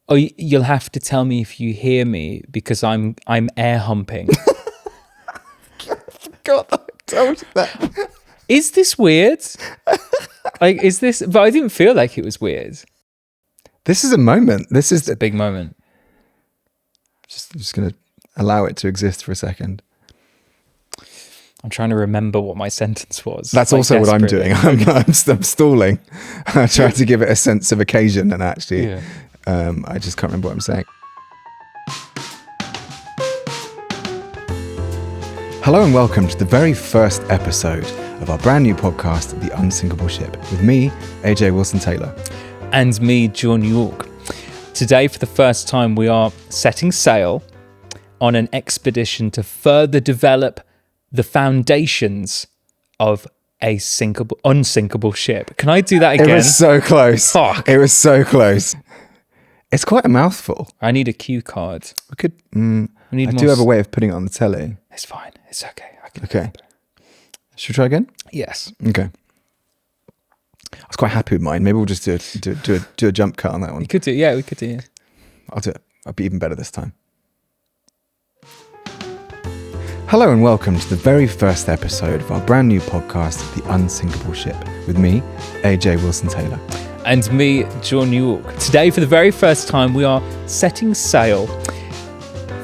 Oh, you'll have to tell me if you hear me because I'm air humping. God, I told you that. Is this weird? Like, is this? But I didn't feel like it was weird. This is a moment. This is A big moment. just going to allow it to exist for a second. I'm trying to remember what my sentence was. That's like, also what I'm doing. I'm stalling. I try to give it a sense of occasion, and actually, I just can't remember what I'm saying. Hello and welcome to the very first episode of our brand new podcast, The Unsinkable Ship, with me, AJ Wilson-Taylor. And me, John York. Today, for the first time, we are setting sail on an expedition to further develop the foundations of a unsinkable ship. Can I do that again? It was so close. Fuck. It was so close. It's quite a mouthful. I need a cue card. We could. I do have a way of putting it on the telly. It's fine. It's okay. Okay. Should we try again? Yes. Okay. I was quite happy with mine. Maybe we'll just do a jump cut on that one. We could do. Yeah, we could do. Yeah. I'll do it. I'll be even better this time. Hello and welcome to the very first episode of our brand new podcast, The Unsinkable Ship, with me, AJ Wilson-Taylor. And me, John York. Today, for the very first time, we are setting sail.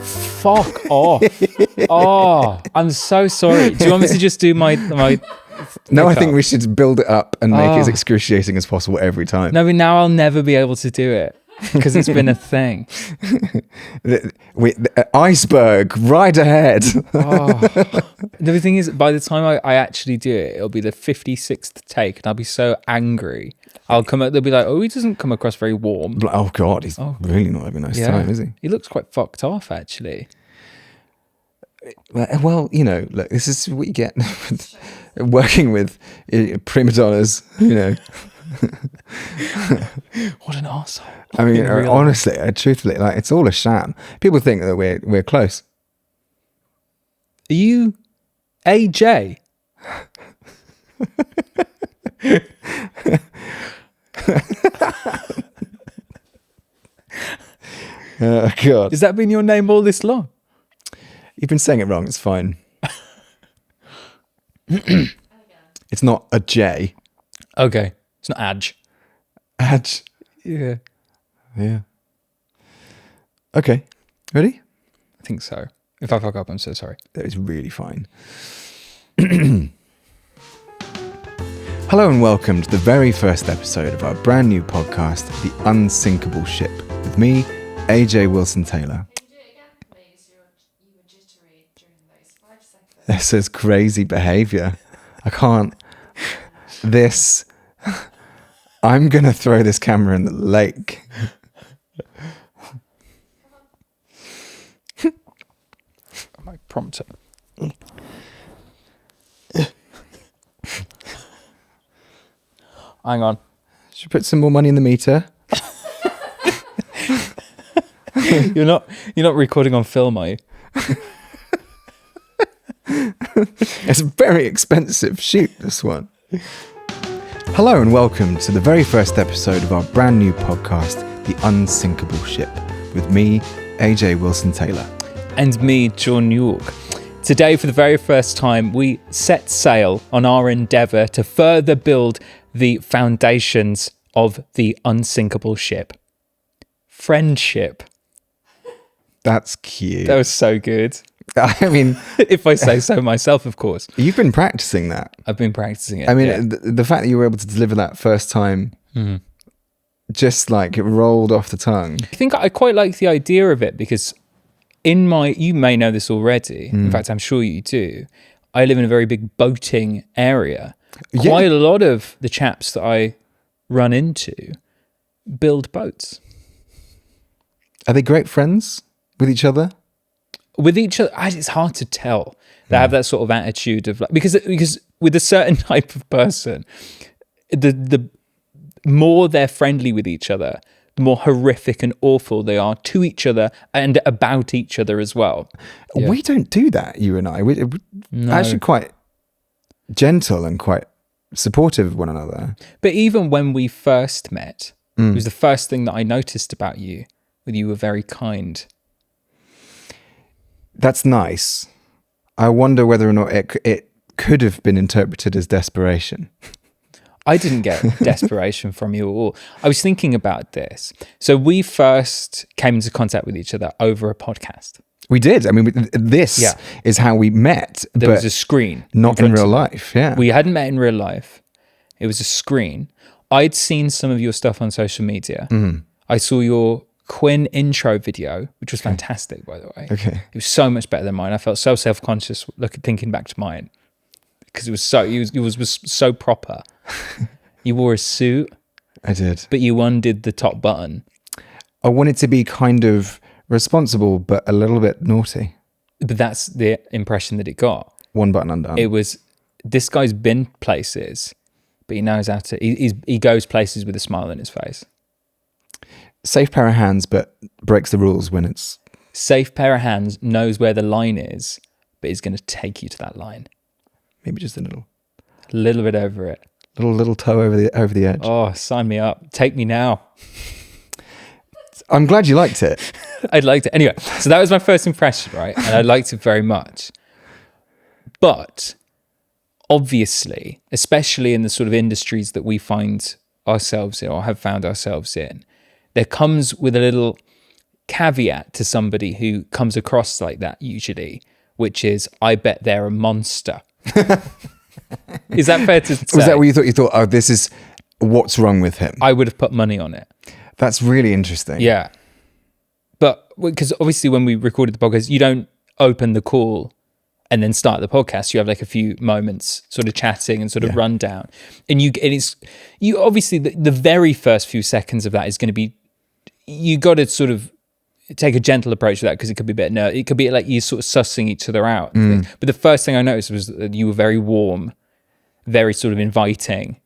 Fuck off. Oh, I'm so sorry. Do you want me to just do my No, I think we should build it up and make it as excruciating as possible every time. No, but now I'll never be able to do it because it's been a thing. Iceberg, right ahead. The thing is, by the time I actually do it, it'll be the 56th take and I'll be so angry. I'll come out, they'll be like, oh, he doesn't come across very warm. Oh, God, he's really not having a nice time, is he? He looks quite fucked off, actually. Well, you know, look, this is what you get working with prima donnas, you know. What an arsehole. I mean, honestly, truthfully, like, it's all a sham. People think that we're close. Are you AJ? Oh, God. Has that been your name all this long? You've been saying it wrong. It's fine. It's not a J. Okay. It's not Aj. Aj. Yeah. Yeah. Okay. Ready? I think so. If I fuck up, I'm so sorry. That is really fine. Hello and welcome to the very first episode of our brand new podcast, The Unsinkable Ship, with me, AJ Wilson-Taylor. Can you do it again, please? You were jittery during those 5 seconds. This is crazy behavior. I can't. I'm going to throw this camera in the lake. My prompter. Hang on. Should we put some more money in the meter? You're not recording on film, are you? It's a very expensive shoot, this one. Hello and welcome to the very first episode of our brand new podcast, The Unsinkable Ship, with me, AJ Wilson-Taylor. And me, John York. Today, for the very first time, we set sail on our endeavour to further build the foundations of the unsinkable ship. Friendship. That's cute. That was so good. I mean, If I say so myself, of course. you've been practicing that. I've been practicing it. I mean, yeah. the fact that you were able to deliver that first time, just like it rolled off the tongue. I think I quite like the idea of it because you may know this already. In fact, I'm sure you do. I live in a very big boating area. Yeah. Quite a lot of the chaps that I run into build boats. Are they great friends with each other? With each other, it's hard to tell. They have that sort of attitude of like, because with a certain type of person, the more they're friendly with each other, the more horrific and awful they are to each other and about each other as well. Yeah. We don't do that, you and I. We're actually quite gentle and quite supportive of one another. But even when we first met, it was the first thing that I noticed about you Whether you were very kind. That's nice. I wonder whether or not it could have been interpreted as desperation. I didn't get desperation from you at all. I was thinking about this. So we first came into contact with each other over a podcast. We did. I mean, this Yeah. is how we met. There but was a screen. not in front real of me. life. Yeah. We hadn't met in real life. It was a screen. I'd seen some of your stuff on social media. I saw your Quinn intro video, which was fantastic, by the way. Okay. It was so much better than mine. I felt so self-conscious thinking back to mine because it was so proper. You wore a suit, I did. but you undid the top button. I wanted to be kind of responsible, but a little bit naughty. But that's the impression that it got. One button undone. It was, this guy's been places, but he knows how to, he goes places with a smile on his face. Safe pair of hands, but breaks the rules when it's... Safe pair of hands, knows where the line is, but is going to take you to that line. Maybe just a little bit over it. little toe over the edge. Oh, sign me up. Take me now. I'm glad you liked it. I'd like to. Anyway, so that was my first impression, right? And I liked it very much. But obviously, especially in the sort of industries that we find ourselves in or have found ourselves in, there comes with a little caveat to somebody who comes across like that usually, which is, I bet they're a monster. Is that fair to say? Was that what you thought? You thought, oh, this is what's wrong with him? I would have put money on it. That's really interesting. Yeah. But because obviously when we recorded the podcast, you don't open the call and then start the podcast. You have like a few moments sort of chatting and sort of rundown. And it's obviously the very first few seconds of that is going to be, you got to sort of take a gentle approach to that because it could be a bit nervous. It could be like you sort of sussing each other out. But the first thing I noticed was that you were very warm, very sort of inviting,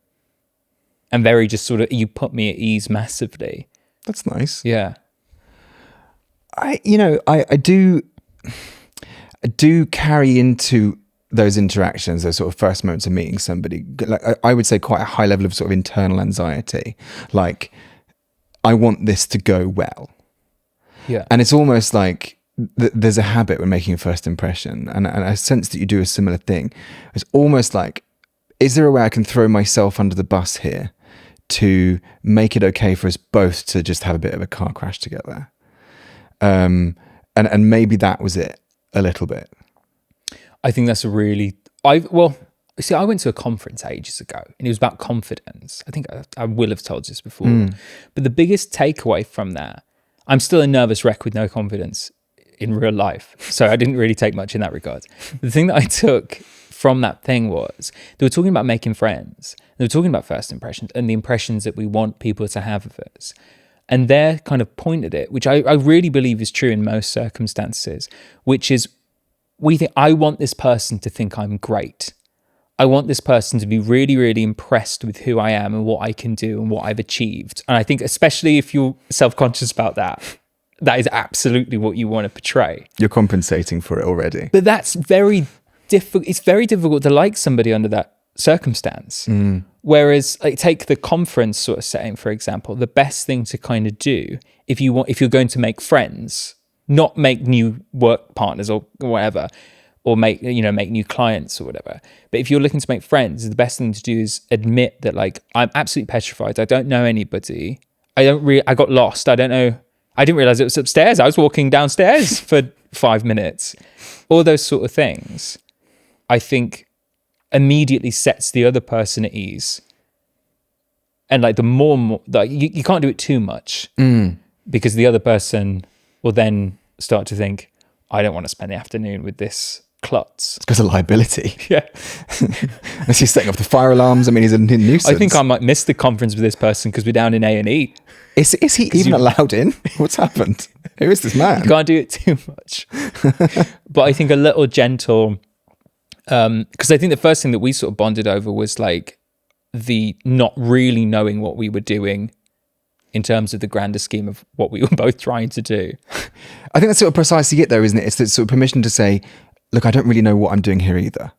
and very just sort of, you put me at ease massively. That's nice. Yeah. I do carry into those interactions, those sort of first moments of meeting somebody, like I would say quite a high level of sort of internal anxiety. Like, I want this to go well. Yeah. And it's almost like there's a habit when making a first impression. And I sense that you do a similar thing. It's almost like, is there a way I can throw myself under the bus here to make it okay for us both to just have a bit of a car crash together? And maybe that was it a little bit. I think that's I went to a conference ages ago and it was about confidence. I think I will have told you this before. But the biggest takeaway from that, I'm still a nervous wreck with no confidence in real life. So I didn't really take much in that regard. The thing that I took from that thing was they were talking about making friends. They were talking about first impressions and the impressions that we want people to have of us. And their kind of point at it, which I really believe is true in most circumstances, which is we think, I want this person to think I'm great. I want this person to be really, really impressed with who I am and what I can do and what I've achieved. And I think especially if you're self-conscious about that, that is absolutely what you want to portray. You're compensating for it already. But that's very difficult. It's very difficult to like somebody under that circumstance. Whereas, like, take the conference sort of setting, for example, the best thing to kind of do if you're going to make friends, not make new work partners or whatever, or make new clients or whatever. But if you're looking to make friends, the best thing to do is admit that, like, I'm absolutely petrified. I don't know anybody. I got lost. I don't know. I didn't realize it was upstairs. I was walking downstairs for 5 minutes. All those sort of things, I think, immediately sets the other person at ease. And like the more like you can't do it too much because the other person will then start to think, I don't want to spend the afternoon with this klutz. It's because of liability. Yeah. Is he setting off the fire alarms? I mean, he's a nuisance. I think I might miss the conference with this person because we're down in A&E. Is he even allowed in? What's happened? Who is this man? You can't do it too much. But I think a little gentle, because I think the first thing that we sort of bonded over was like the not really knowing what we were doing in terms of the grander scheme of what we were both trying to do. I think that's sort of precisely it though, isn't it? It's that sort of permission to say, look, I don't really know what I'm doing here either.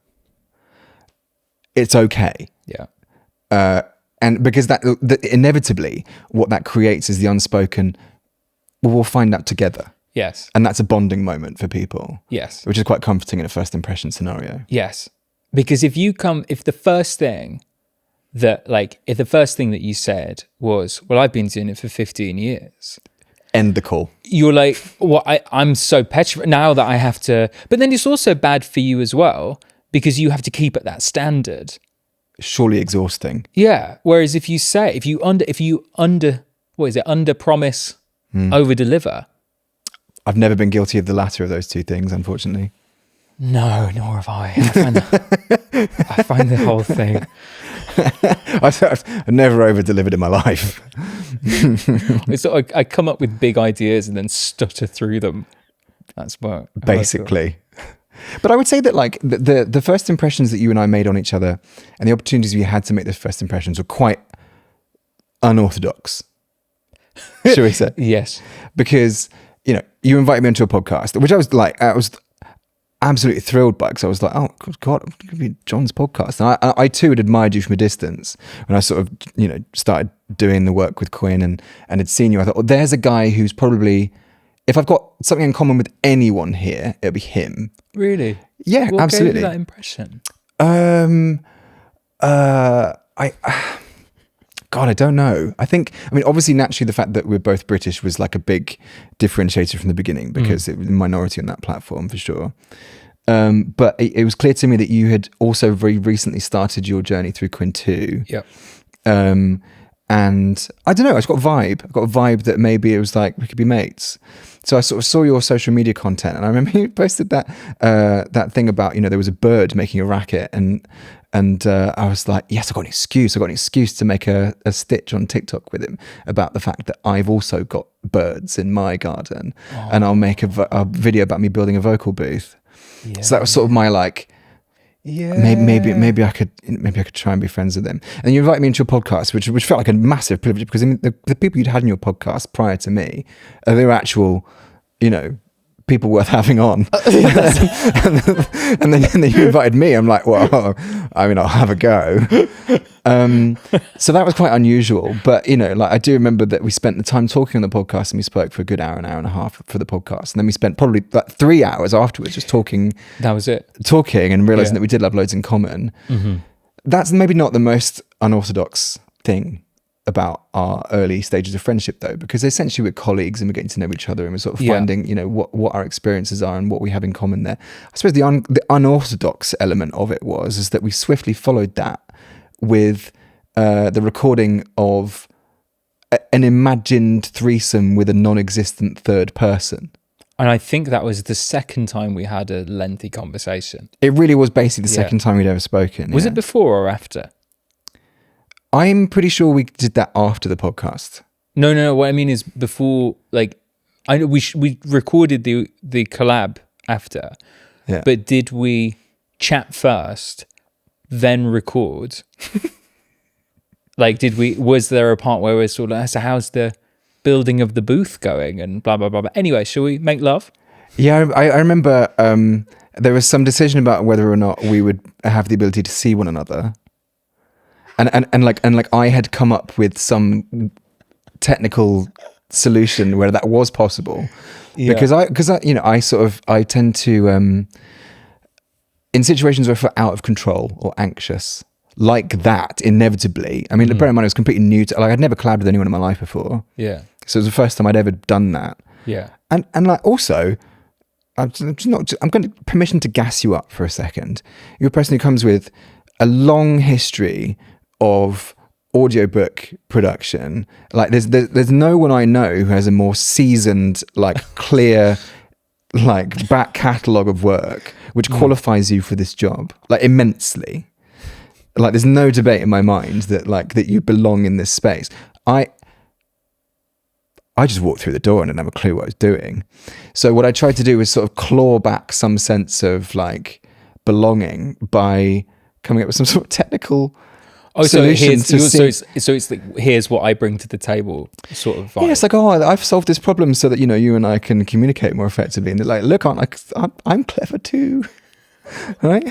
It's okay. Yeah. And because that inevitably what that creates is the unspoken, well, we'll find out together. Yes. And that's a bonding moment for people. Yes. Which is quite comforting in a first impression scenario. Yes. Because if the first thing that you said was, well, I've been doing it for 15 years. End the call. You're like, well, I'm so petrified now that I have to, but then it's also bad for you as well, because you have to keep at that standard. Surely exhausting. Yeah. Whereas if you under promise, over deliver. I've never been guilty of the latter of those two things, unfortunately. No, nor have I. I find the whole thing. I've never over delivered in my life. It's sort of, I come up with big ideas and then stutter through them. That's what basically. But I would say that like the first impressions that you and I made on each other and the opportunities we had to make those first impressions were quite unorthodox. Shall we say? Yes. Because, you know, you invited me onto a podcast, which I was absolutely thrilled by, because I was like, oh God, it's going to be John's podcast. And I too had admired you from a distance when I sort of, you know, started doing the work with Quinn and had seen you. I thought, oh, there's a guy who's probably, if I've got something in common with anyone here, it'll be him. Really? Yeah, what absolutely. Gave you that impression? God, I don't know. I mean, obviously, naturally, the fact that we're both British was like a big differentiator from the beginning, because it was a minority on that platform for sure. But it was clear to me that you had also very recently started your journey through Quinn 2. Yep. And I don't know, I just got a vibe. I got a vibe that maybe it was like we could be mates. So I sort of saw your social media content, and I remember you posted that thing about, you know, there was a bird making a racket, and I was like, yes, I got an excuse to make a stitch on TikTok with him about the fact that I've also got birds in my garden, and I'll make a video about me building a vocal booth. Yeah. So that was sort of my like, yeah, maybe I could try and be friends with him. And you invited me into your podcast, which felt like a massive privilege, because I mean, the people you'd had in your podcast prior to me, they were actual, you know, people worth having on. and then you invited me. I'm like, well, I mean, I'll have a go. So that was quite unusual. But, you know, like I do remember that we spent the time talking on the podcast, and we spoke for a good hour and a half for the podcast. And then we spent probably like 3 hours afterwards just talking. That was it. Talking and realizing that we did have loads in common. Mm-hmm. That's maybe not the most unorthodox thing about our early stages of friendship, though, because essentially we're colleagues and we're getting to know each other, and we're sort of finding, you know, what our experiences are and what we have in common there. I suppose the unorthodox element of it is that we swiftly followed that with the recording of an imagined threesome with a non-existent third person. And I think that was the second time we had a lengthy conversation. It really was basically the second time we'd ever spoken. Was it before or after? I'm pretty sure we did that after the podcast. No. What I mean is before, like, I know we recorded the collab after, but did we chat first, then record? Like, was there a part where we're sort of like, so how's the building of the booth going and blah, blah, blah, blah. Anyway, shall we make love? Yeah, I remember there was some decision about whether or not we would have the ability to see one another. And like I had come up with some technical solution where that was possible, because I you know, I tend to in situations where I feel out of control or anxious like that, inevitably. I mean, bear in mind, it was completely new to, like, I'd never collabed with anyone in my life before. Yeah. So it was the first time I'd ever done that. Yeah. And like also, I'm going to permission to gas you up for a second. You're a person who comes with a long history of audiobook production. Like there's no one I know who has a more seasoned, like clear, like back catalogue of work which qualifies you for this job, like immensely. Like there's no debate in my mind that you belong in this space. I just walked through the door and didn't have a clue what I was doing. So what I tried to do was sort of claw back some sense of like belonging by coming up with some sort of technical solution. So it's like, here's what I bring to the table, sort of vibe. Yeah, it's like, oh, I've solved this problem so that, you know, you and I can communicate more effectively. And they're like, look, I'm clever too, right?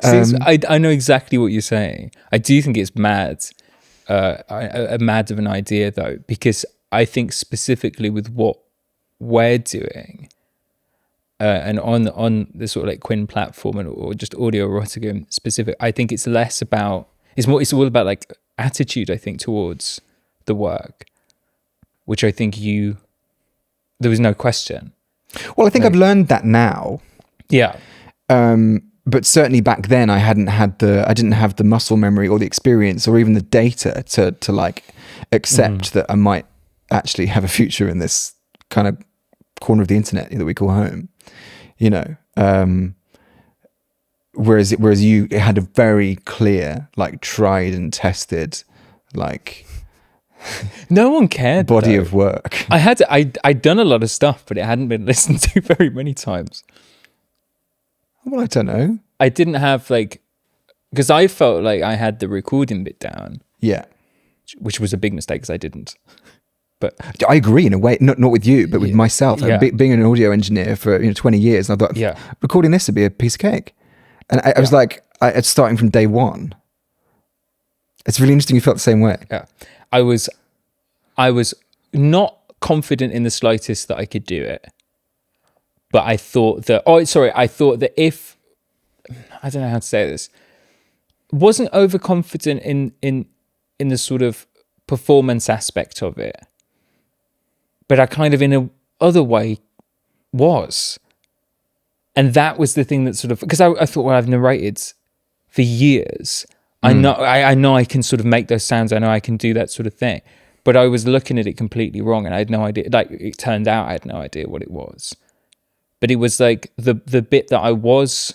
I know exactly what you're saying. I do think it's mad, mad of an idea though, because I think specifically with what we're doing, and on the sort of like Quinn platform or just audio erotica specific, I think it's less about, it's all about like attitude, I think, towards the work, which I think there was no question. Well, I think I've learned that now. Yeah. But certainly back then I didn't have the muscle memory or the experience or even the data to like accept that I might actually have a future in this kind of corner of the internet that we call home, you know. Whereas you had a very clear, like tried and tested, like no one cared body though. of work. I'd done a lot of stuff, but it hadn't been listened to very many times. Well, I don't know. I didn't have like, because I felt like I had the recording bit down. Yeah. Which was a big mistake because I didn't. But I agree in a way, not with you, but with myself. Yeah. Being an audio engineer for 20 years, and I thought recording this would be a piece of cake. And I was like, it's starting from day one. It's really interesting you felt the same way. Yeah. I was not confident in the slightest that I could do it. But I thought that, if, I don't know how to say this, wasn't overconfident in the sort of performance aspect of it. But I kind of in a other way was. And that was the thing that sort of, because I thought, well, I've narrated for years. I know I can sort of make those sounds. I know I can do that sort of thing. But I was looking at it completely wrong and I had no idea. Like, it turned out I had no idea what it was. But it was like the bit that I was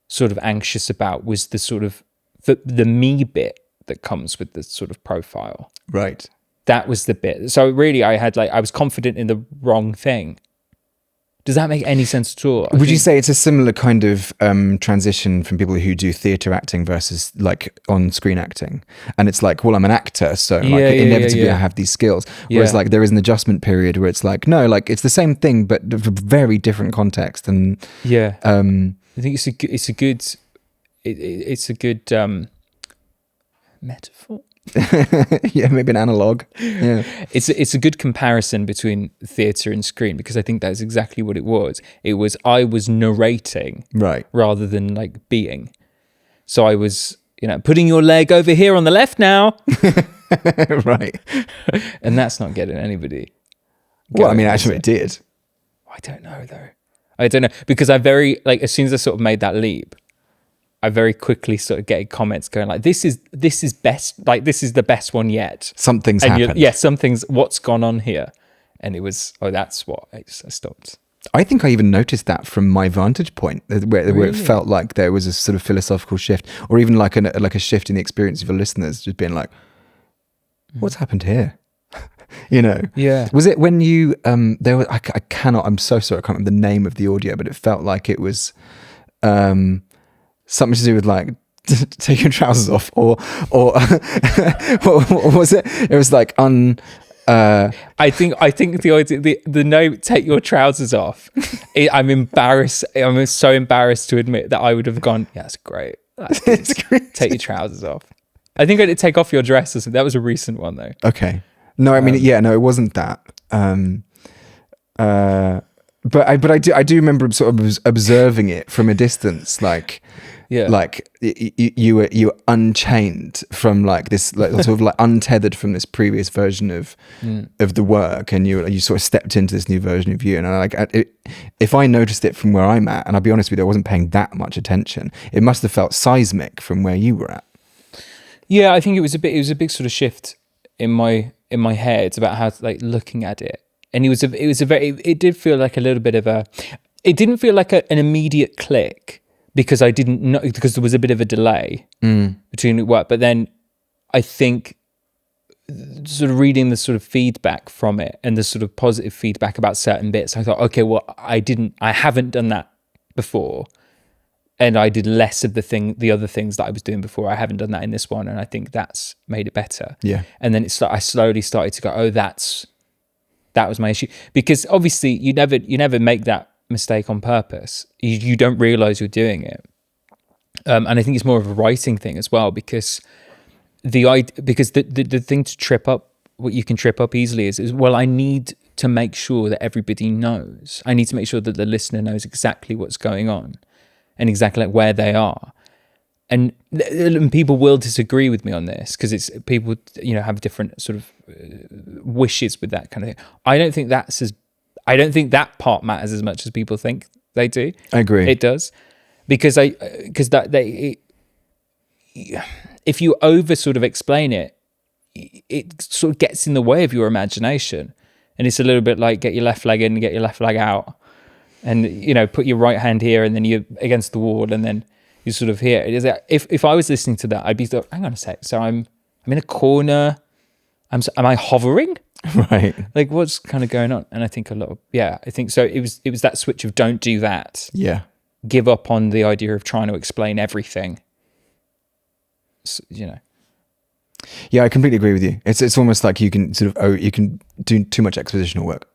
sort of anxious about was the sort of the me bit that comes with the sort of profile. Right. That was the bit. So really I was confident in the wrong thing. Does that make any sense at all? Would you say it's a similar kind of transition from people who do theatre acting versus like on-screen acting? And it's like, well, I'm an actor, so inevitably I have these skills. Whereas like there is an adjustment period where it's like, no, like it's the same thing, but a very different context. And I think it's a good metaphor. Yeah, maybe an analog. Yeah, it's a good comparison between theatre and screen because I think that's exactly what it was. I was narrating rather than like being. So I was, putting your leg over here on the left now. Right. And that's not getting anybody. Well, I mean, actually, it did. I don't know though. I don't know because I very like as soon as I sort of made that leap. I very quickly started getting comments going like, this is best, like this is the best one yet. Something's happened. What's gone on here? And it was, that's what, I stopped. I think I even noticed that from my vantage point, where it felt like there was a sort of philosophical shift, or even like a shift in the experience of the listeners, just being like, what's happened here? Yeah. Was it when you, I'm so sorry, I can't remember the name of the audio, but it felt like it was, something to do with like take your trousers off or what was it? It was like I think the idea, the note "take your trousers off." I'm embarrassed. I'm so embarrassed to admit that I would have gone. Yeah, that's great. That's great. Take your trousers off. I think I did take off your dress. That was a recent one though. Okay. No, I mean, it wasn't that. But I do remember sort of observing it from a distance, like. Yeah, like you were unchained from like this, like sort of like untethered from this previous version of the work, and you sort of stepped into this new version of you. And I if I noticed it from where I'm at, and I'll be honest with you, I wasn't paying that much attention. It must have felt seismic from where you were at. Yeah, I think it was a big sort of shift in my head about how like looking at it, and it did feel like a little bit of it didn't feel like an immediate click. Because I didn't know, because there was a bit of a delay between the work. But then I think sort of reading the sort of feedback from it and the sort of positive feedback about certain bits, I thought, okay, well, I haven't done that before. And I did less of the other things that I was doing before. I haven't done that in this one. And I think that's made it better. Yeah. And then I slowly started to go, that was my issue. Because obviously you never make that mistake on purpose. You don't realize you're doing it, and I think it's more of a writing thing as well because the thing to trip up what you can trip up easily is well, I need to make sure that everybody knows. I need to make sure that the listener knows exactly what's going on and exactly like where they are. And people will disagree with me on this because it's people, have different sort of wishes with that kind of thing. I don't think that part matters as much as people think they do. I agree. It does, because if you over sort of explain it, it sort of gets in the way of your imagination, and it's a little bit like get your left leg in and get your left leg out, and put your right hand here and then you're against the wall and then you sort of here. It is if I was listening to that, I'd be like, hang on a sec. So I'm in a corner. Am I hovering? Right. Like what's kind of going on? And I think I think so. It was that switch of don't do that. Yeah. Give up on the idea of trying to explain everything. So, Yeah, I completely agree with you. It's almost like you can you can do too much expositional work.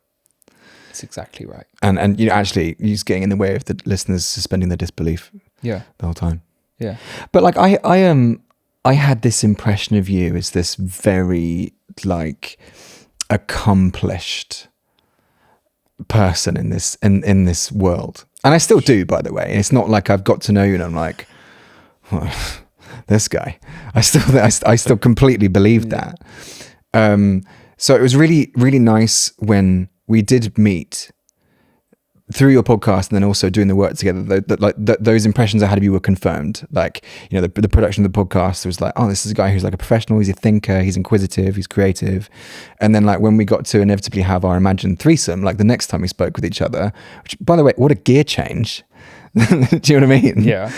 That's exactly right. And actually you're just getting in the way of the listeners suspending their disbelief. Yeah. The whole time. Yeah. But like I had this impression of you as this very like accomplished person in this world. And I still do, by the way. It's not like I've got to know you and I'm like, well, this guy. I still completely believe that. So it was really, really nice when we did meet through your podcast and then also doing the work together. Those impressions I had of you were confirmed. Like, the production of the podcast was like, oh, this is a guy who's like a professional. He's a thinker. He's inquisitive. He's creative. And then like when we got to inevitably have our imagined threesome, like the next time we spoke with each other, which by the way, what a gear change. Do you know what I mean? Yeah.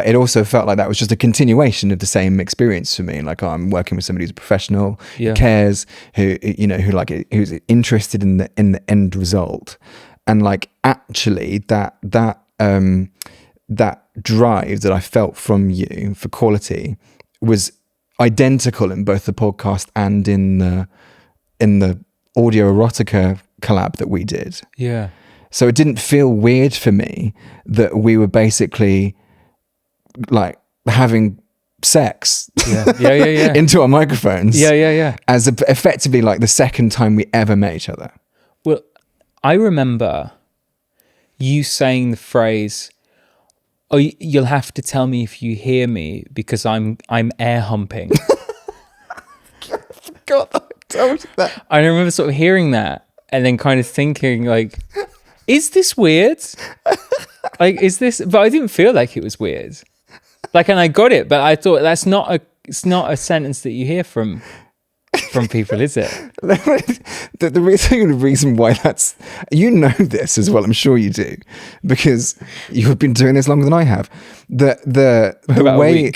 It also felt like that was just a continuation of the same experience for me. Like, I'm working with somebody who's a professional, who cares, who's interested in the end result, and like actually that drive that I felt from you for quality was identical in both the podcast and in the audio erotica collab that we did. Yeah. So it didn't feel weird for me that we were basically like having sex into our microphones. Yeah. As effectively like the second time we ever met each other. Well, I remember you saying the phrase, "Oh, you'll have to tell me if you hear me because I'm air humping." God, I told you that. I remember sort of hearing that and then kind of thinking like, is this weird? Like, is this? But I didn't feel like it was weird. Like, and I got it, but I thought it's not a sentence that you hear from people, is it? The reason why that's, this as well, I'm sure you do, because you've been doing this longer than I have. The way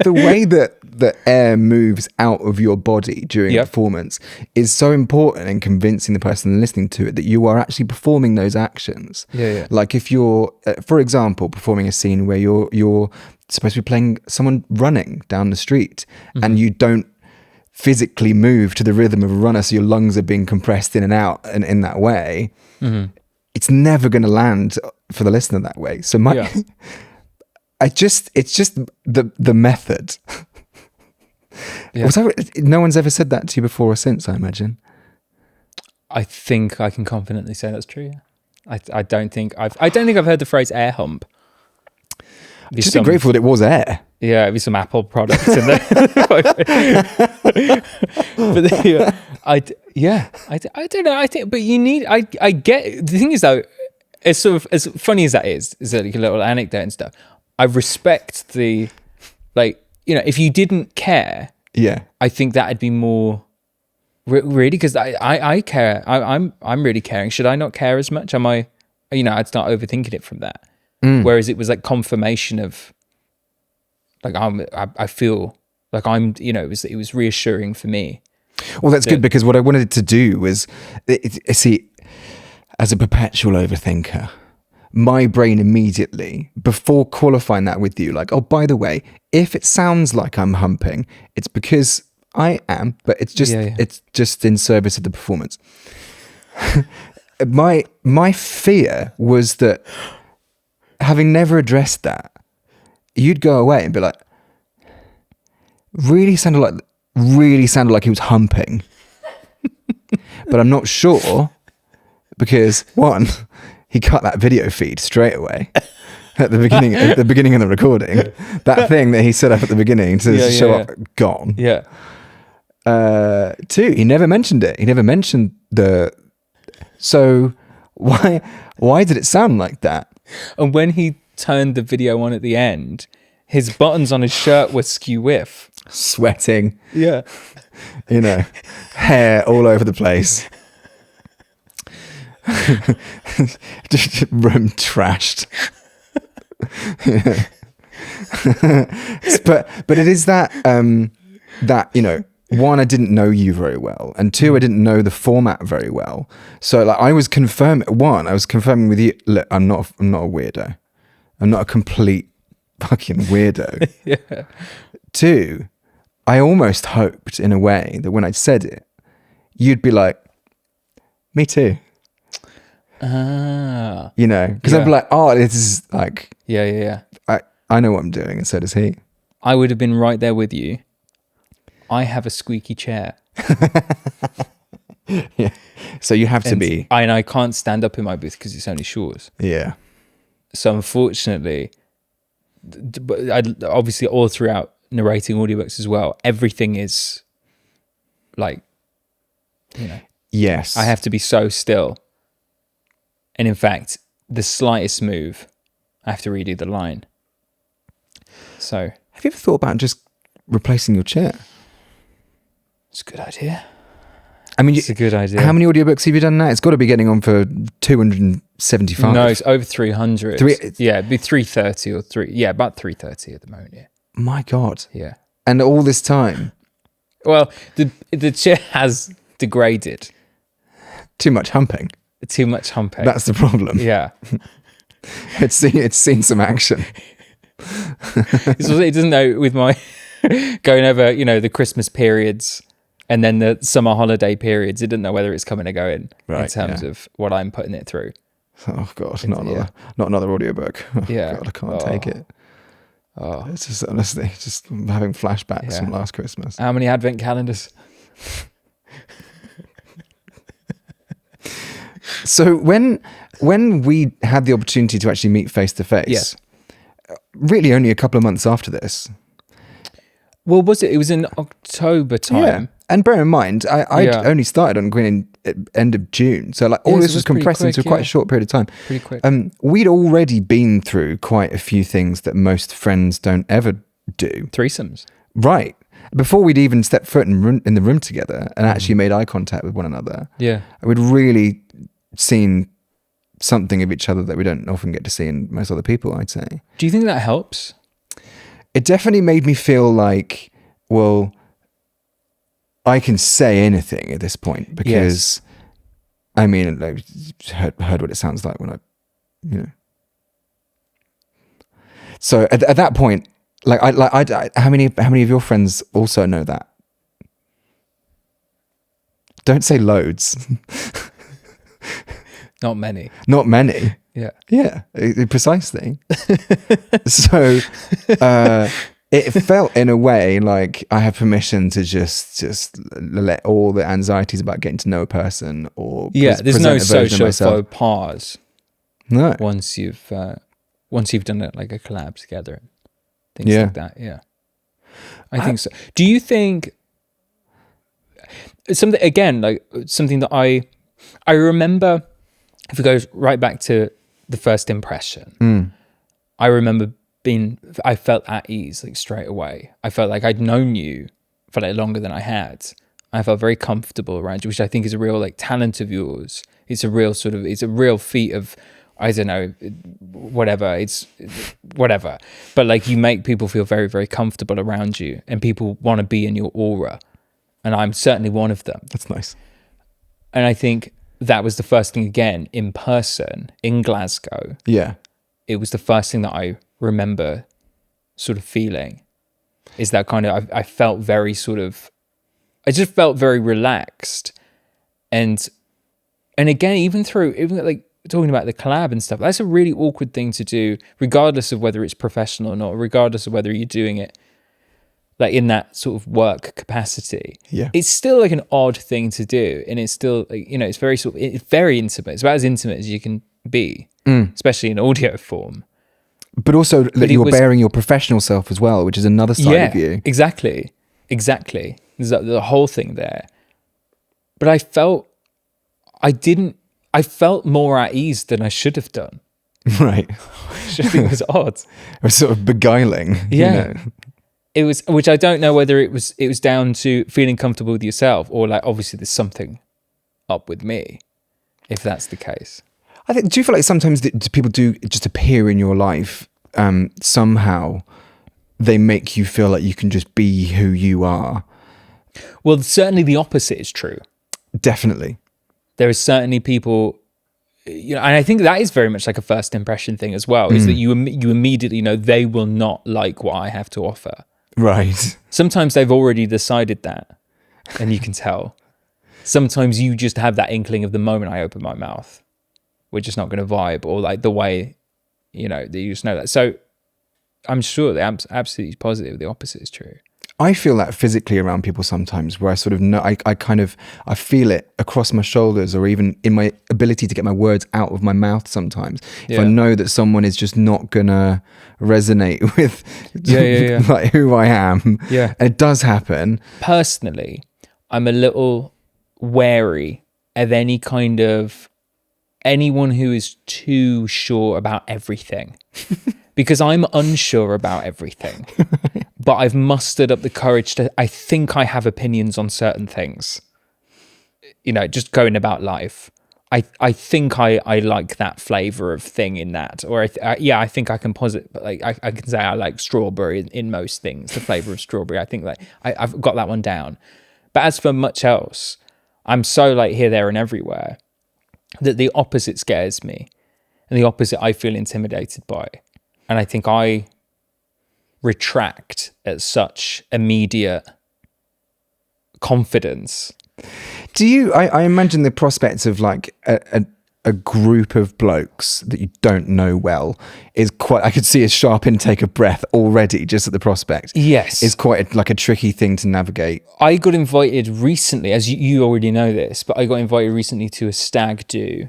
the way that the air moves out of your body during a performance is so important in convincing the person listening to it that you are actually performing those actions. Yeah. Like if you're, for example, performing a scene where you're supposed to be playing someone running down the street, and you don't physically move to the rhythm of a runner, so your lungs are being compressed in and out, and in that way, it's never going to land for the listener that way. So it's just the method. Yeah. No one's ever said that to you before or since, I imagine. I think I can confidently say that's true. Yeah. I don't think I've heard the phrase air hump. Just be grateful that it was air. Yeah, it'd be some Apple products in there. But I don't know. I think, but you need. I get the thing is though, as sort of as funny as that is like a little anecdote and stuff. I respect the, like, if you didn't care, I think that'd be more really, because I care. I'm really caring. Should I not care as much? Am I? I'd start overthinking it from that. Whereas it was like confirmation of, like, I feel like I'm, it was reassuring for me. Well, that's good, because what I wanted to do was, see, as a perpetual overthinker, my brain immediately, before qualifying that with you, like, oh, by the way, if it sounds like I'm humping, it's because I am, but it's just it's just in service of the performance. My fear was that, having never addressed that, you'd go away and be like, really sounded really sounded like he was humping. But I'm not sure because one, he cut that video feed straight away at the beginning of the recording. That thing that he set up at the beginning to show up, gone. Yeah. Two, he never mentioned it. He never mentioned so why did it sound like that? And when he turned the video on at the end, his buttons on his shirt were skew whiff. Sweating, Yeah. you know, hair all over the place. Just room trashed. but it is that you know, one, I didn't know you very well, and two, I didn't know the format very well. So like I was confirming with you, look, I'm not a weirdo. I'm not a complete fucking weirdo. Yeah. Two, I almost hoped in a way that when I said it, you'd be like, me too. Ah. You know, because I'd be like, oh, this is like, Yeah. I know what I'm doing, and so does he. I would have been right there with you. I have a squeaky chair. Yeah. So you have to be. And I can't stand up in my booth because it's only Shaw's. Yeah. So unfortunately, but obviously all throughout narrating audiobooks as well, everything is like, you know, Yes. I have to be so still. And in fact, the slightest move, I have to redo the line. So Have you ever thought about just replacing your chair? it's a good idea. I mean, It's a good idea. how many audiobooks have you done now? It's got to be getting on for 275. No, it's over 300. Three- Yeah, it'd be 330 or 3. Yeah, about 330 at the moment. Yeah. My God. Yeah. And all this time, Well, the chair has degraded. too much humping. Too much humping. That's the problem. Yeah. It's seen some action. It doesn't know with my going over, you know, the Christmas periods and then the summer holiday periods. It didn't know whether it's coming or going in Right, terms of what I'm putting it through. Oh God, not another audiobook. Oh, Yeah. God, I can't take it. Oh, It's just honestly just having flashbacks Yeah. from last Christmas. how many advent calendars? So when we had the opportunity to actually meet face to face, really only a couple of months after this. Well, was it? It was in October time. Yeah. And bear in mind, I Yeah. only started on Green at end of June. So like all Yeah, so this it was was pretty compressed into quick, quite yeah. a short period of time. Pretty quick. We'd already been through quite a few things that most friends don't ever do. Threesomes. Right. Before we'd even stepped foot in the room together and actually made eye contact with one another, Yeah. we'd really seen something of each other that we don't often get to see in most other people, I'd say. Do you think that helps? It definitely made me feel like, well, I can say anything at this point because, I mean, I heard what it sounds like when I, you know. So at that point, like how many of your friends also know that? Don't say loads. Not many. Not many. Yeah. Yeah, precisely. So it felt in a way like I have permission to just let all the anxieties about getting to know a person or Yeah. There's no present a version of social myself. faux pas No. once you've done it like a collab together and things Yeah. like that. Yeah. I think so. Do you think something again, like something that I remember, if it goes right back to the first impression, I remember I felt at ease like straight away. I felt like I'd known you for like longer than I had. I felt very comfortable around you, which I think is a real like talent of yours. It's a real feat of, I don't know, whatever. It's whatever. But like you make people feel very, very comfortable around you and people want to be in your aura. And I'm certainly one of them. That's nice. And I think that was the first thing again in person in Glasgow. Yeah. It was the first thing that I remember sort of feeling is that kind of, I felt very sort of, I just felt very relaxed. And again, even like talking about the collab and stuff, that's a really awkward thing to do, regardless of whether it's professional or not, regardless of whether you're doing it like in that sort of work capacity, Yeah. it's still like an odd thing to do, and it's still like, you know, it's very it's very intimate. It's about as intimate as you can be, especially in audio form. But also that it you're was- bearing your professional self as well, which is another side of you. Exactly. There's the whole thing there. But I felt more at ease than I should have done. Right. Which I think was odd. Or sort of beguiling. Yeah. You know? It was, which I don't know whether it was down to feeling comfortable with yourself, or like obviously there's something up with me, if that's the case. I think, do you feel like sometimes that people do just appear in your life, somehow they make you feel like you can just be who you are? Well, certainly the opposite is true. Definitely. There are certainly people, you know, and I think that is very much like a first impression thing as well, is that you immediately know they will not like what I have to offer. Right. Sometimes they've already decided that, and you can tell. Sometimes you just have that inkling of the moment I open my mouth, we're just not going to vibe, or like the way, you know, that you just know that. So I'm sure that I'm absolutely positive the opposite is true. I feel that physically around people sometimes, where I sort of know, I feel it across my shoulders, or even in my ability to get my words out of my mouth sometimes. If I know that someone is just not gonna resonate with like who I am. Yeah. And it does happen. Personally, I'm a little wary of anyone who is too sure about everything. Because I'm unsure about everything, but I've mustered up the courage to, I think I have opinions on certain things, you know, just going about life. I think I like that flavor of thing in that, or I think I can posit, like I can say I like strawberry in most things, the flavor of strawberry. I think like I've got that one down. But as for much else, I'm so like here, there and everywhere that the opposite scares me, and the opposite I feel intimidated by. And I think I retract at such immediate confidence. Do you, I imagine the prospects of like a group of blokes that you don't know well is quite, I could see a sharp intake of breath already just at the prospect. Yes. It's quite like a tricky thing to navigate. I got invited recently, as you already know this, but I got invited recently to a stag do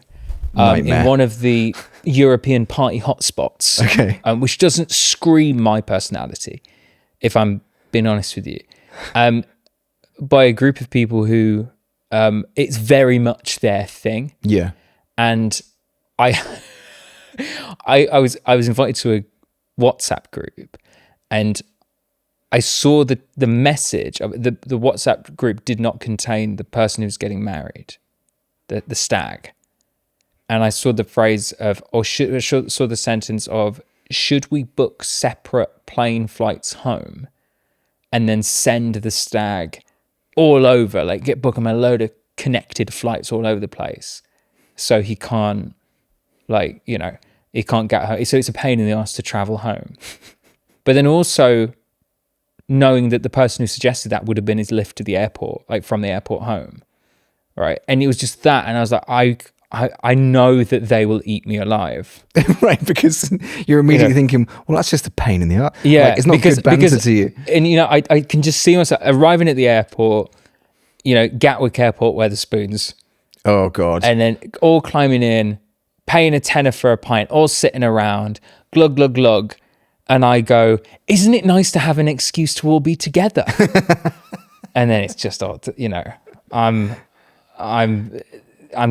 in one of the European party hotspots, which doesn't scream my personality, if I'm being honest with you, by a group of people who it's very much their thing. Yeah. And I was invited to a WhatsApp group, and I saw the message of the WhatsApp group did not contain the person who's getting married, the stag. And I saw the phrase of, saw the sentence of, should we book separate plane flights home and then send the stag all over, like book him a load of connected flights all over the place, so he can't, like, you know, he can't get home. So it's a pain in the ass to travel home. But then also knowing that the person who suggested that would have been his lift to the airport, like from the airport home, right? And it was just that, and I was like, I know that they will eat me alive. Right, because you're immediately thinking, well, that's just a pain in the ass. Yeah, like, it's not good banter to you. And, you know, I can just see myself arriving at the airport, you know, Gatwick Airport, Wetherspoons. Oh, God. And then all climbing in, paying a tenner for a pint, all sitting around, glug, glug, glug. And I go, isn't it nice to have an excuse to all be together? And then it's just, you know, I'm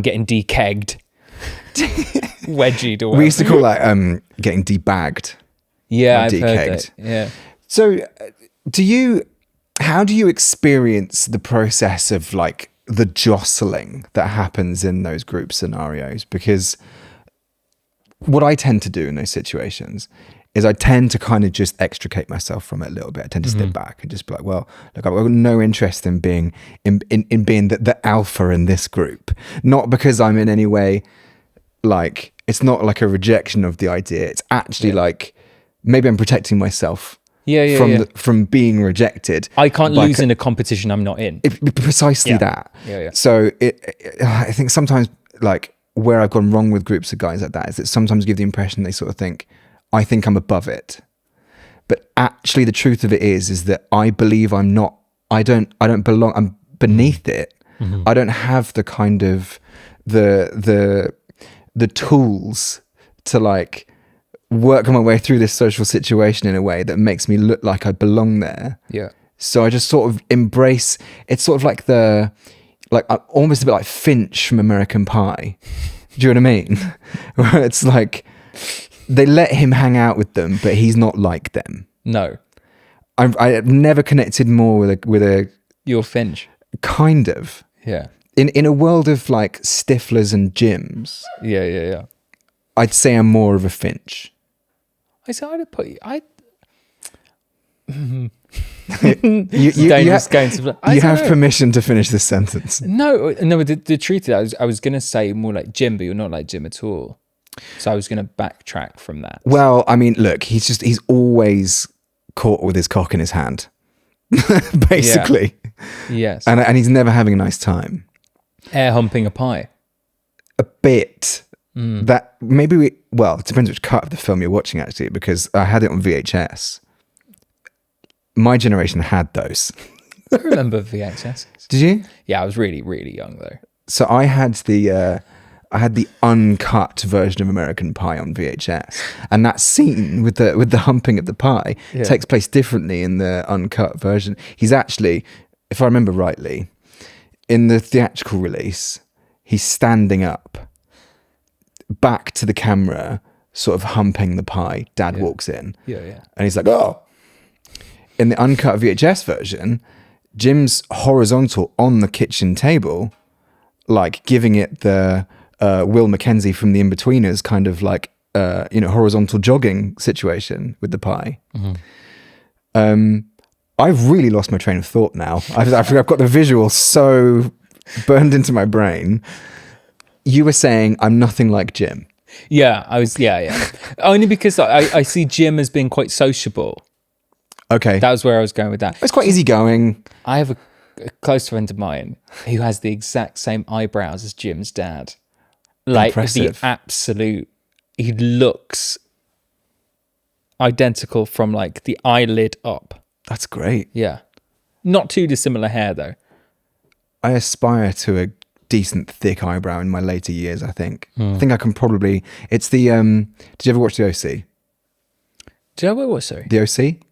getting de-kegged, wedgied or whatever. We used to call that getting debagged. Yeah, I've heard de-kegged. that. Yeah. So how do you experience the process of like the jostling that happens in those group scenarios? Because what I tend to do in those situations is I tend to kind of just extricate myself from it a little bit. I tend to step back and just be like, well, look, I've got no interest in being in being the alpha in this group. Not because I'm in any way like, it's not like a rejection of the idea. It's actually like, maybe I'm protecting myself from being rejected. I can't lose in a competition I'm not in. Precisely that. Yeah. So I think sometimes like where I've gone wrong with groups of guys like that is that sometimes give the impression they sort of think, I think I'm above it. But actually, the truth of it is that I believe I'm not. I don't belong. I'm beneath it. I don't have the kind of the tools to like work my way through this social situation in a way that makes me look like I belong there. Yeah. So I just sort of embrace. It's sort of like almost a bit like Finch from American Pie. Do you know what I mean? Where it's like they let him hang out with them, but he's not like them. No. I've never connected more with a You're Finch. kind of Yeah. in a world of like Stiflers and Jims. Yeah. I'd say I'm more of a Finch. I'd put you. You Dangerous going to. you have permission to finish this sentence. No. But the truth is, I was gonna say more like Jim, but you're not like Jim at all. So I was gonna backtrack from that. Well, I mean, look, he's always caught with his cock in his hand, basically. Yes. And he's never having a nice time. Air humping a pie. A bit. That maybe it depends which cut of the film you're watching actually, because I had it on VHS. My generation had those. I remember VHS. Did you? Yeah, I was really, really young though. So I had the uncut version of American Pie on VHS, and that scene with the humping of the pie takes place differently in the uncut version. He's actually, if I remember rightly, in the theatrical release, he's standing up, back to the camera, sort of humping the pie. Dad walks in, Yeah. and he's like, "Oh." In the uncut VHS version, Jim's horizontal on the kitchen table, like giving it the Will Mackenzie from The Inbetweeners kind of like horizontal jogging situation with the pie. I've really lost my train of thought now. I've got the visual so burned into my brain. You were saying I'm nothing like Jim. Yeah, I was. Yeah. Only because I see Jim as being quite sociable. Okay. That was where I was going with that. It's quite easygoing. I have a close friend of mine who has the exact same eyebrows as Jim's dad. Like Impressive. the absolute, he looks identical from like the eyelid up. That's great. Yeah. Not too dissimilar hair though. I aspire to a decent thick eyebrow in my later years, I think. I think I can probably, it's the, did you ever watch The OC? Do you know what it was, sorry? The OC?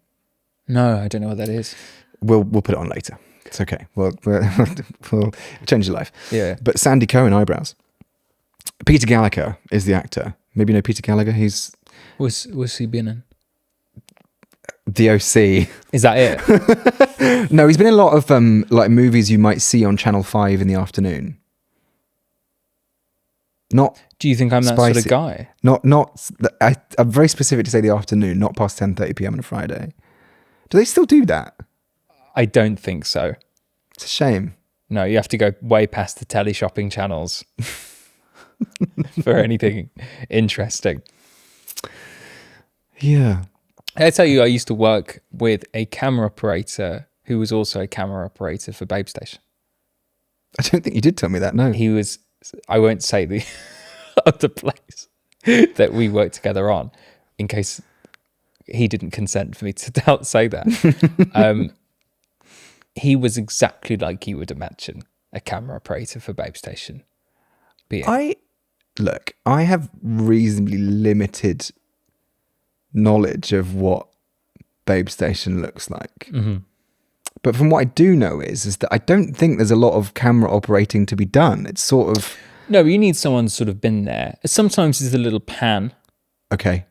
No, I don't know what that is. We'll put it on later. It's okay. We'll change your life. Yeah. But Sandy Cohen eyebrows. Peter Gallagher is the actor. Maybe you know Peter Gallagher. He's Was he been in? The OC. Is that it? No, he's been in a lot of like movies you might see on Channel 5 in the afternoon. Not. Do you think I'm that sort of Spicy. guy? I'm very specific to say the afternoon, not past 10:30 p.m. on a Friday. Do they still do that? I don't think so. It's a shame. No, you have to go way past the telly shopping channels for anything interesting. Yeah. I tell you, I used to work with a camera operator who was also a camera operator for Babe Station. I don't think you did tell me that, no. He was, I won't say the other place that we worked together on in case he didn't consent for me to say that. He was exactly like you would imagine a camera operator for Babe Station. I have reasonably limited knowledge of what Babe Station looks like. Mm-hmm. But from what I do know is that I don't think there's a lot of camera operating to be done. It's sort of... No, you need someone sort of been there. Sometimes it's a little pan. Okay.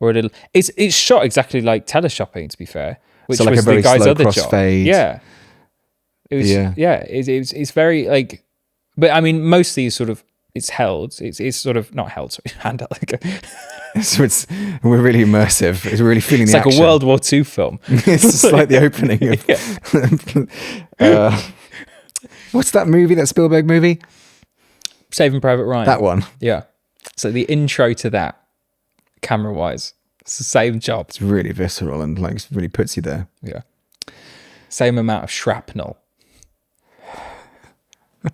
Or a little... It's shot exactly like teleshopping, to be fair. Which So like was a very the guy's slow other job. crossfade. Yeah. It was, it's very like... But I mean, mostly sort of... It's held. It's sort of... Not held, sorry. Handheld. So we're really immersive. It's really feeling the action. It's like a World War II film. It's just like the opening of... what's that movie, that Spielberg movie? Saving Private Ryan. That one. Yeah. So the intro to that, camera-wise, it's the same job. It's really visceral and like really puts you there. Yeah. Same amount of shrapnel. I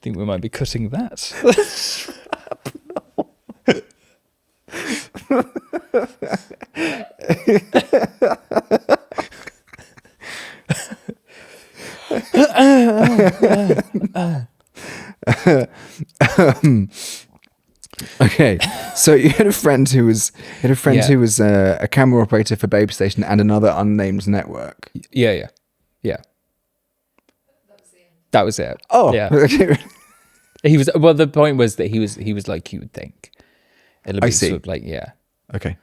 think we might be cutting that. Okay, so you had a friend who was a camera operator for Babe Station and another unnamed network. Yeah. That was it. Oh, yeah. okay. He was. Well, the point was that he was like you would think. It'll be I see. sort of like yeah. Okay.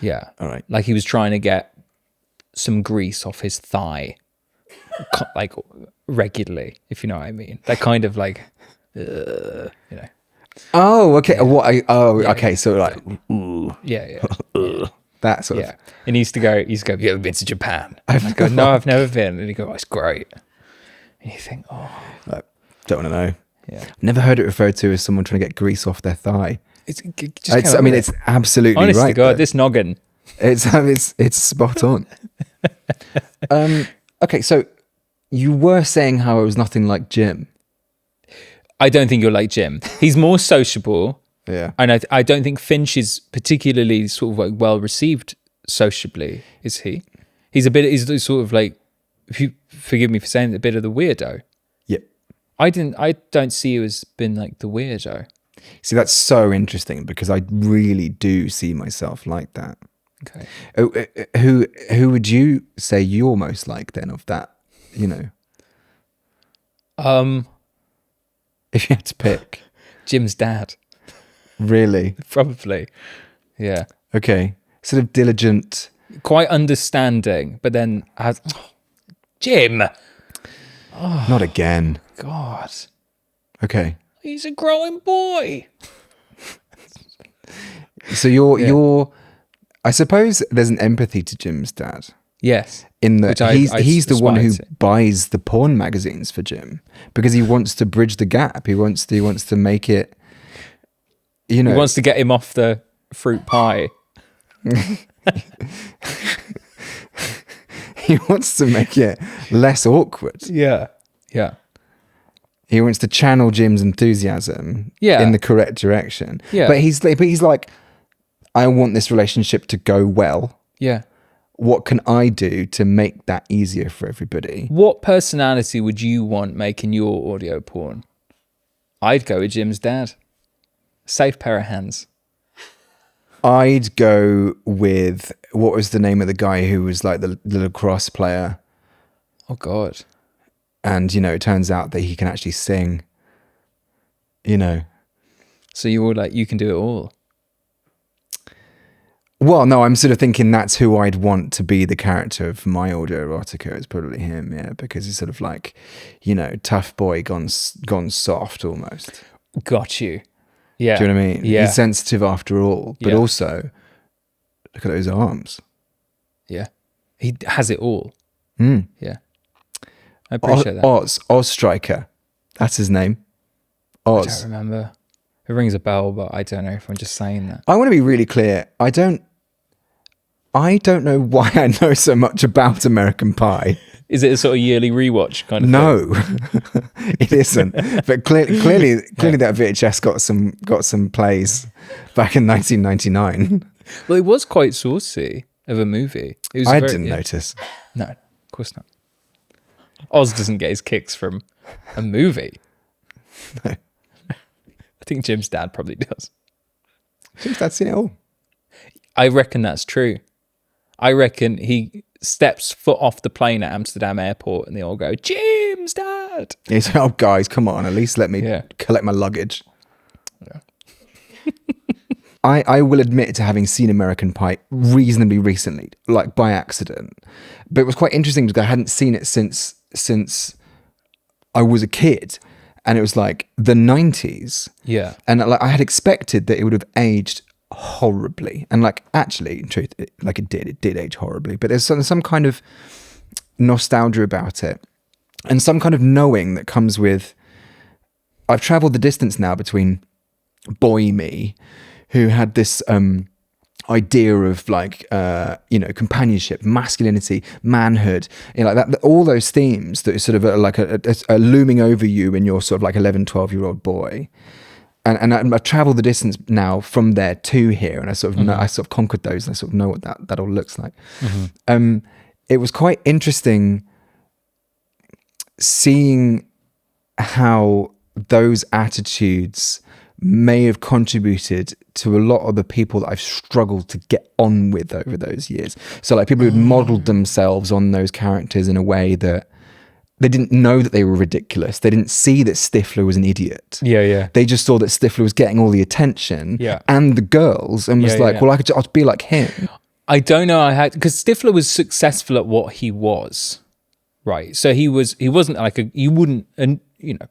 Yeah. All right. Like he was trying to get some grease off his thigh, like regularly, if you know what I mean. That kind of like, you know. Oh, okay. Yeah. Okay. So like, ooh, Yeah. that sort Yeah. And he used to go, have you ever been to Japan? I go, no, I've never been. And he go, oh, it's great. And you think, oh. Like, don't want to know. Yeah. Never heard it referred to as someone trying to get grease off their thigh. It's It's absolutely honest right. to God, though. this noggin. It's spot on. Okay, so you were saying how it was nothing like Jim. I don't think you're like Jim. He's more sociable. Yeah. And I don't think Finch is particularly sort of like well received sociably, is he? He's sort of like, if you forgive me for saying it, a bit of the weirdo. Yep. I don't see you as being like the weirdo. See, that's so interesting because I really do see myself like that. Okay. Who would you say you're most like then of that, you know? If you had to pick. Jim's dad. Really? Probably. Yeah. Okay. Sort of diligent. Quite understanding, but then Jim. Not again. God. Okay. He's a growing boy. So you're I suppose there's an empathy to Jim's dad. Yes. In that I he's the one who aspire to. buys the porn magazines for Jim because he wants to bridge the gap. He wants to make it, you know. He wants to get him off the fruit pie. He wants to make it less awkward. Yeah. Yeah. He wants to channel Jim's enthusiasm Yeah. in the correct direction. Yeah. But he's like, I want this relationship to go well. Yeah. What can I do to make that easier for everybody? What personality would you want making your audio porn? I'd go with Jim's dad. Safe pair of hands. I'd go with, what was the name of the guy who was like the lacrosse player? Oh, God. And, you know, it turns out that he can actually sing, you know. So you were like, you can do it all. Well, no, I'm sort of thinking that's who I'd want to be the character of my audio erotica. It's probably him, yeah, because he's sort of like, you know, tough boy gone soft almost. Got you. Yeah. Do you know what I mean? Yeah. He's sensitive after all, but Yeah. also, look at those arms. Yeah. He has it all. Mm. Yeah. I appreciate that. Oz Striker. That's his name. I Oz. don't remember. It rings a bell, but I don't know if I'm just saying that. I want to be really clear. I don't know why I know so much about American Pie. Is it a sort of yearly rewatch kind of thing? No, it isn't. But clearly, that VHS got some plays back in 1999. Well, it was quite saucy of a movie. It was I didn't notice. No, of course not. Oz doesn't get his kicks from a movie. No. I think Jim's dad probably does. Jim's dad's seen it all. I reckon that's true. I reckon he steps foot off the plane at Amsterdam airport and they all go, Jim's dad. He's like, oh, guys, come on. At least let me collect my luggage. Yeah. I will admit to having seen American Pie reasonably recently, like by accident. But it was quite interesting because I hadn't seen it since I was a kid. And it was like the 90s. Yeah. And like I had expected that it would have aged horribly. And like actually, in truth, it did age horribly. But there's some kind of nostalgia about it. And some kind of knowing that comes with... I've traveled the distance now between boy me, who had this idea of like, companionship, masculinity, manhood, like that, all those themes that are sort of like a looming over you when you're sort of like 11, 12-year-old boy. and I've traveled the distance now from there to here, and I sort of know, I sort of conquered those, and I sort of know what that all looks like. It was quite interesting seeing how those attitudes may have contributed to a lot of the people that I've struggled to get on with over those years. So like people who'd modeled themselves on those characters in a way that they didn't know that they were ridiculous. They didn't see that Stifler was an idiot. Yeah. They just saw that Stifler was getting all the attention and the girls, and was well, I'll be like him. I don't know because Stifler was successful at what he was, right? So he wasn't like you wouldn't, and you know,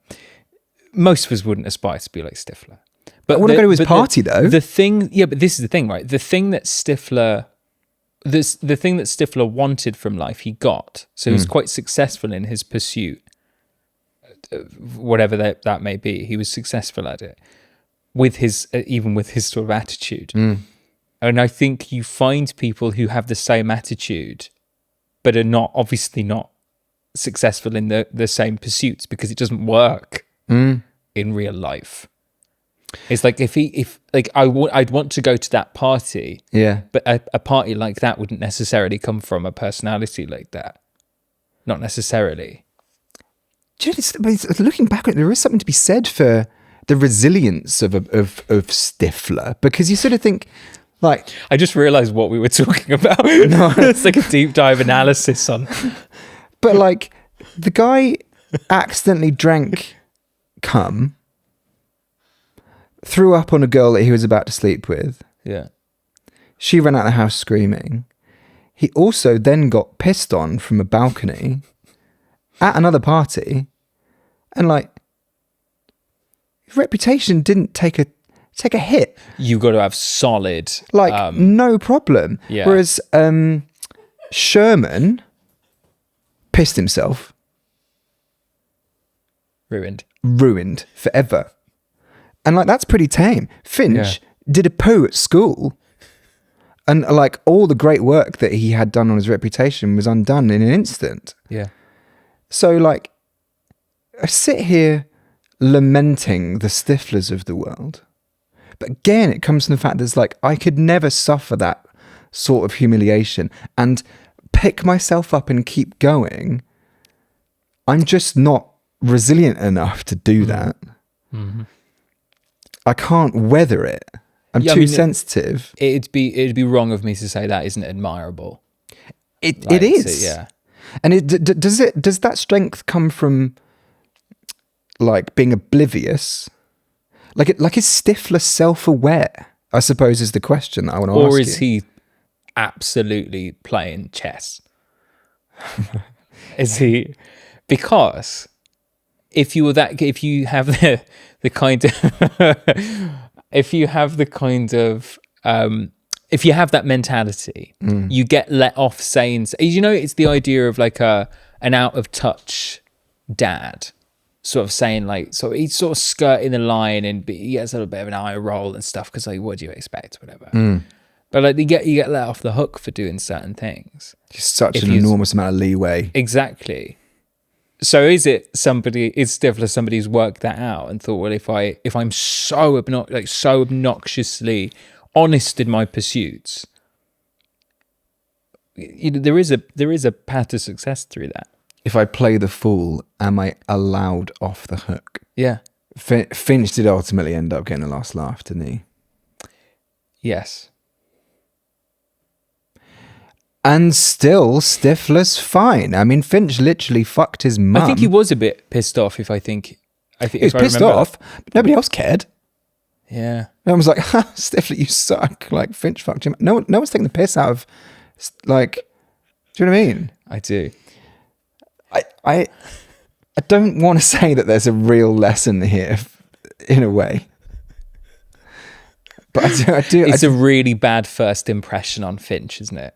most of us wouldn't aspire to be like Stifler. But I want to go to his party though. The thing, but this is the thing, right? The thing that Stifler wanted from life, he got. So he was quite successful in his pursuit, whatever that may be. He was successful at it even with his sort of attitude. And I think you find people who have the same attitude, but are obviously not successful in the same pursuits because it doesn't work in real life. It's like I'd want to go to that party, but a party like that wouldn't necessarily come from a personality like that. Not necessarily. Do you know, looking back on it, there is something to be said for the resilience of Stifler, because you sort of think, like, I just realised what we were talking about. No. It's like a deep dive analysis on. But like, the guy accidentally drank cum, threw up on a girl that he was about to sleep with. Yeah. She ran out of the house screaming. He also then got pissed on from a balcony at another party, and like, his reputation didn't take a hit. You got to have solid, like, no problem. Yeah. Whereas Sherman pissed himself, ruined forever. And like, that's pretty tame. Finch did a poo at school, and like, all the great work that he had done on his reputation was undone in an instant. Yeah. So like, I sit here lamenting the Stiflers of the world, but again, it comes from the fact that it's like, I could never suffer that sort of humiliation and pick myself up and keep going. I'm just not resilient enough to do that. I can't weather it. I'm too sensitive. It'd be wrong of me to say that isn't admirable. It is. And does that strength come from like being oblivious? Like is Stifler self-aware? I suppose is the question that I want to ask. Or is he absolutely playing chess? Is he? Because if you have the kind of if you have that mentality, you get let off saying, you know, it's the idea of like an out of touch dad sort of saying, like, so he's sort of skirting the line and he gets a little bit of an eye roll and stuff because, like, what do you expect, whatever. But like, you get let off the hook for doing certain things. Just such an enormous amount of leeway. Exactly. So is Stifler somebody who's worked that out and thought, well, if I'm so obnoxiously honest in my pursuits, there is a path to success through that. If I play the fool, am I allowed off the hook? Yeah. Finch did ultimately end up getting the last laugh, didn't he? Yes. And still, Stifler's fine. I mean, Finch literally fucked his mum. I think he was a bit pissed off. I think he was pissed off, but nobody else cared. Yeah. No one was like, ha, Stifler, you suck. Like, Finch fucked him. No one's taking the piss out of, like, do you know what I mean? I do. I don't want to say that there's a real lesson here, in a way. But I do. It's a really bad first impression on Finch, isn't it?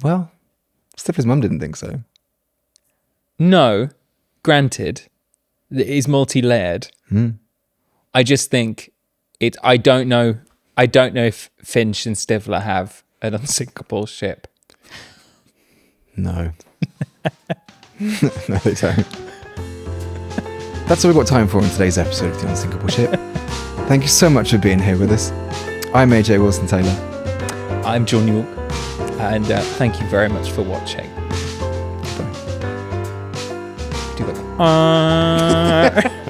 Well, Stifler's mum didn't think so. No, granted, it is multi-layered. I just think I don't know if Finch and Stifler have an unsinkable ship. No. No, they don't. That's all we've got time for in today's episode of The Unsinkable Ship. Thank you so much for being here with us. I'm AJ Wilson-Taylor. I'm John York, and thank you very much for watching. Bye. Do that.